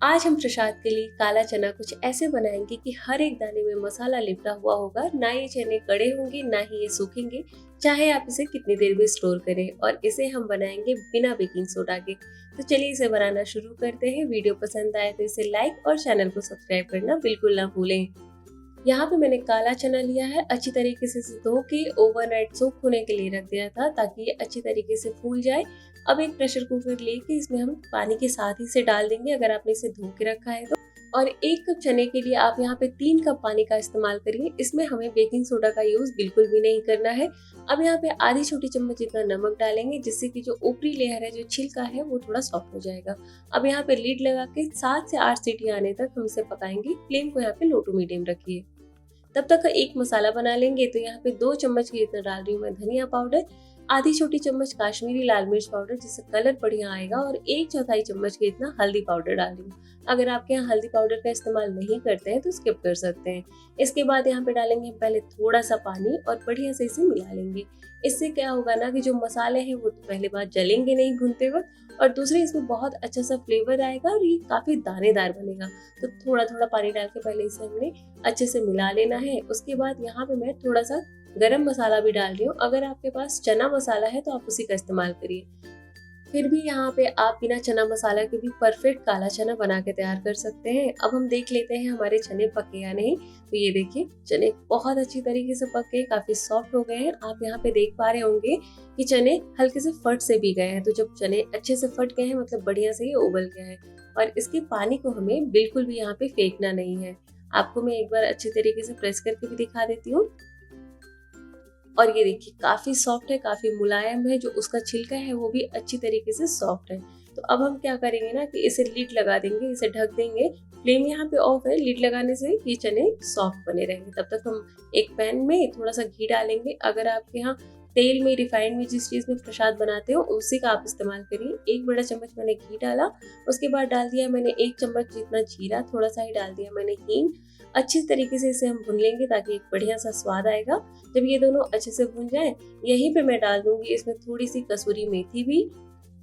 आज हम प्रसाद के लिए काला चना कुछ ऐसे बनाएंगे कि हर एक दाने में मसाला लिपटा हुआ होगा। ना ये चने कड़े होंगे ना ही ये सूखेंगे, चाहे आप इसे कितनी देर भी स्टोर करें। और इसे हम बनाएंगे बिना बेकिंग सोडा के। तो चलिए इसे बनाना शुरू करते हैं। वीडियो पसंद आए तो इसे लाइक और चैनल को सब्सक्राइब करना बिल्कुल ना भूलें। यहाँ पे मैंने काला चना लिया है, अच्छी तरीके से धो के ओवरनाइट सोक होने के लिए रख दिया था ताकि ये अच्छी तरीके से फूल जाए। अब एक प्रेशर कुकर लेके इसमें हम पानी के साथ ही इसे डाल देंगे अगर आपने इसे धो के रखा है तो। और 1 कप चने के लिए आप यहाँ पे 3 कप पानी का इस्तेमाल करिए। इसमें हमें बेकिंग सोडा का यूज बिल्कुल भी नहीं करना है। अब यहाँ पे आधी छोटी चम्मच जितना नमक डालेंगे जिससे कि जो ऊपरी लेयर है, जो छिलका है, वो थोड़ा सॉफ्ट हो जाएगा। अब यहाँ पे लीड लगा के 7 से 8 सीटी आने तक हम इसे पकाएंगे। फ्लेम को यहाँ पे लो टू मीडियम रखिए। तब तक एक मसाला बना लेंगे। तो यहाँ पे 2 चम्मच के जितना डाल रही हूँ मैं धनिया पाउडर, आधी छोटी चम्मच काश्मीरी लाल मिर्च पाउडर जिससे कलर बढ़िया आएगा, और 1/4 चम्मच के इतना हल्दी पाउडर डाल रही हूँ। अगर आपके यहाँ हल्दी पाउडर का इस्तेमाल नहीं करते हैं तो स्किप कर सकते हैं। इसके बाद यहाँ पे डालेंगे पहले थोड़ा सा पानी और बढ़िया से इसे मिला लेंगे। इससे क्या होगा ना कि जो मसाले हैं वो पहले बार जलेंगे नहीं भूनते वक्त, और दूसरे इसमें बहुत अच्छा सा फ्लेवर आएगा और ये काफी दानेदार बनेगा। तो थोड़ा थोड़ा पानी डाल के पहले इसे हमने अच्छे से मिला लेना है। उसके बाद यहाँ पे मैं थोड़ा सा गरम मसाला भी डाल रही हूँ। अगर आपके पास चना मसाला है तो आप उसी का इस्तेमाल करिए। फिर भी यहाँ पे आप बिना चना मसाला के भी परफेक्ट काला चना बना के तैयार कर सकते हैं। अब हम देख लेते हैं हमारे चने पके या नहीं। तो ये देखिए चने बहुत अच्छी तरीके से पके, काफी सॉफ्ट हो गए हैं। आप यहाँ पे देख पा रहे होंगे कि चने हल्के से फट से भी गए हैं। तो जब चने अच्छे से फट गए हैं मतलब बढ़िया से ये उबल गया है। और इसके पानी को हमें बिल्कुल भी यहाँ पे फेंकना नहीं है। आपको मैं एक बार अच्छे तरीके से प्रेस करके भी दिखा देती हूँ। और ये देखिए काफी सॉफ्ट है, काफी मुलायम है। जो उसका छिलका है वो भी अच्छी तरीके से सॉफ्ट है। तो अब हम क्या करेंगे ना कि इसे लीड लगा देंगे, इसे ढक देंगे। फ्लेम यहाँ पे ऑफ है। लीड लगाने से ये चने सॉफ्ट बने रहेंगे। तब तक हम एक पैन में थोड़ा सा घी डालेंगे। अगर आपके यहाँ तेल में, रिफाइंड में, जिस चीज में प्रसाद बनाते हो उसी का आप इस्तेमाल करिए। 1 बड़ा चम्मच मैंने घी डाला। उसके बाद डाल दिया मैंने 1 चम्मच जितना जीरा, थोड़ा सा ही डाल दिया मैंने हींग। अच्छी तरीके से इसे हम भून लेंगे ताकि एक बढ़िया सा स्वाद आएगा। जब ये दोनों अच्छे से भून जाए, यहीं पे मैं डाल दूंगी इसमें थोड़ी सी कसूरी मेथी भी,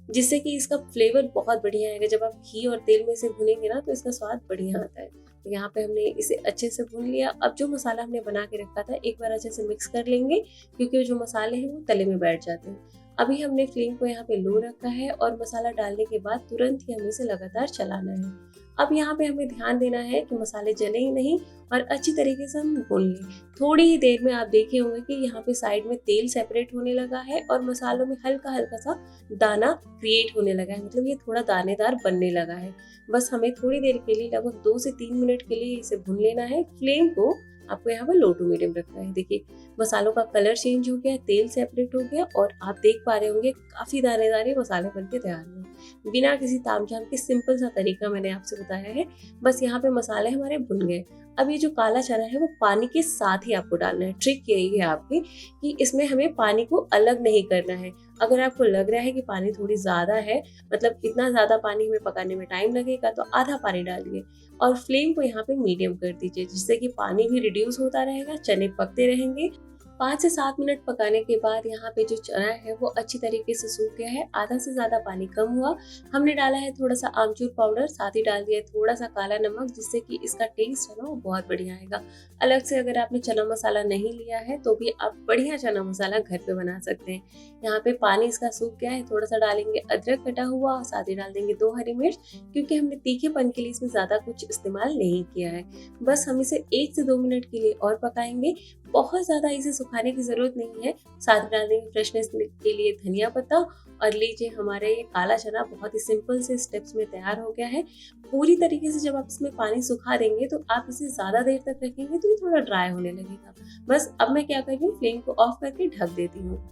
जिससे कि इसका फ्लेवर बहुत बढ़िया आएगा। जब आप घी और तेल में इसे भुनेंगे ना तो इसका स्वाद बढ़िया आता है। तो यहाँ पे हमने इसे अच्छे से भून लिया। अब जो मसाला हमने बना के रखा था एक बार अच्छे से मिक्स कर लेंगे, क्योंकि जो मसाले हैं वो तले में बैठ जाते हैं। अभी हमने फ्लेम को यहाँ पे लो रखा है और मसाला डालने के बाद तुरंत ही हमें इसे लगातार चलाना है। अब यहाँ पे हमें ध्यान देना है कि मसाले जले ही नहीं और अच्छी तरीके से हम भून लें। थोड़ी ही देर में आप देखे होंगे कि यहाँ पे साइड में तेल सेपरेट होने लगा है और मसालों में हल्का हल्का सा दाना क्रिएट होने लगा है, मतलब ये थोड़ा दानेदार बनने लगा है। बस हमें थोड़ी देर के लिए, लगभग 2 से 3 मिनट के लिए इसे भून लेना है। फ्लेम को आपको यहाँ पर लो टू मीडियम रखना है। देखिए मसालों का कलर चेंज हो गया, तेल सेपरेट हो गया और आप देख पा रहे होंगे काफी दानेदार ये मसाले बनके तैयार हुए। बिना किसी तामझाम के सिंपल सा तरीका मैंने आपसे बताया है। बस यहाँ पे मसाले हमारे भुन गए। अब ये जो काला चना है वो पानी के साथ ही आपको डालना है। ट्रिक यही है आपकी कि इसमें हमें पानी को अलग नहीं करना है। अगर आपको लग रहा है कि पानी थोड़ी ज्यादा है, मतलब इतना ज्यादा पानी हमें पकाने में टाइम लगेगा, तो आधा पानी डालिए और फ्लेम को यहाँ पे मीडियम कर दीजिए, जिससे कि पानी भी रिड्यूस होता रहेगा, चने पकते रहेंगे। 5 से 7 मिनट पकाने के बाद यहाँ पे जो चना है वो अच्छी तरीके से सूख गया है। आधा से ज्यादा पानी कम हुआ। हमने डाला है थोड़ा सा आमचूर पाउडर, साथ ही डाल दिया है थोड़ा सा काला नमक, जिससे कि इसका टेस्ट है ना वो बहुत बढ़िया आएगा। अलग से अगर आपने चना मसाला नहीं लिया है तो भी आप बढ़िया चना मसाला घर पे बना सकते हैं। यहाँ पे पानी इसका सूख गया है। थोड़ा सा डालेंगे अदरक कटा हुआ, साथ ही डाल देंगे 2 हरी मिर्च, क्योंकि हमने तीखेपन के लिए इसमें ज्यादा कुछ इस्तेमाल नहीं किया है। बस हम इसे 1 से 2 मिनट के लिए और पकाएंगे। बहुत ज्यादा इसे सुखाने की जरूरत नहीं है। साथ डाल देंगे फ्रेशनेस के लिए धनिया पत्ता। और लीजिए हमारे ये काला चना बहुत ही सिंपल से स्टेप्स में तैयार हो गया है। पूरी तरीके से जब आप इसमें पानी सुखा देंगे तो आप इसे ज्यादा देर तक रखेंगे तो ये थोड़ा ड्राई होने लगेगा। बस अब मैं क्या कर रही हूँ, फ्लेम को ऑफ करके ढक देती हूँ।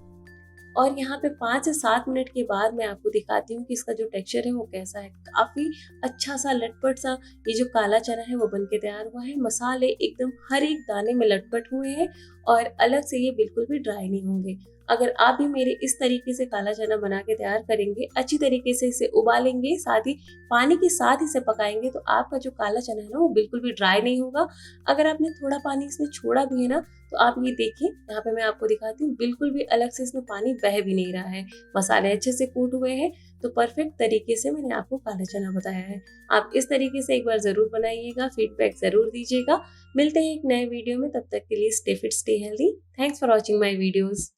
और यहाँ पे 5 से 7 मिनट के बाद मैं आपको दिखाती हूँ कि इसका जो टेक्सचर है वो कैसा है। काफी अच्छा सा लटपट सा ये जो काला चना है वो बनके तैयार हुआ है। मसाले एकदम हर एक दाने में लटपट हुए हैं और अलग से ये बिल्कुल भी ड्राई नहीं होंगे। अगर आप भी मेरे इस तरीके से काला चना बना के तैयार करेंगे, अच्छी तरीके से इसे उबालेंगे, साथ ही पानी के साथ इसे पकाएंगे, तो आपका जो काला चना है ना वो बिल्कुल भी ड्राई नहीं होगा। अगर आपने थोड़ा पानी इसमें छोड़ा भी है ना, तो आप ये देखिए, यहाँ पे मैं आपको दिखाती हूँ, बिल्कुल भी अलग से इसमें पानी बह भी नहीं रहा है। मसाले अच्छे से कूट हुए हैं। तो परफेक्ट तरीके से मैंने आपको काला चना बताया है। आप इस तरीके से एक बार ज़रूर बनाइएगा, फीडबैक ज़रूर दीजिएगा। मिलते हैं एक नए वीडियो में, तब तक के लिए stay fit, stay healthy. Thanks for watching my videos.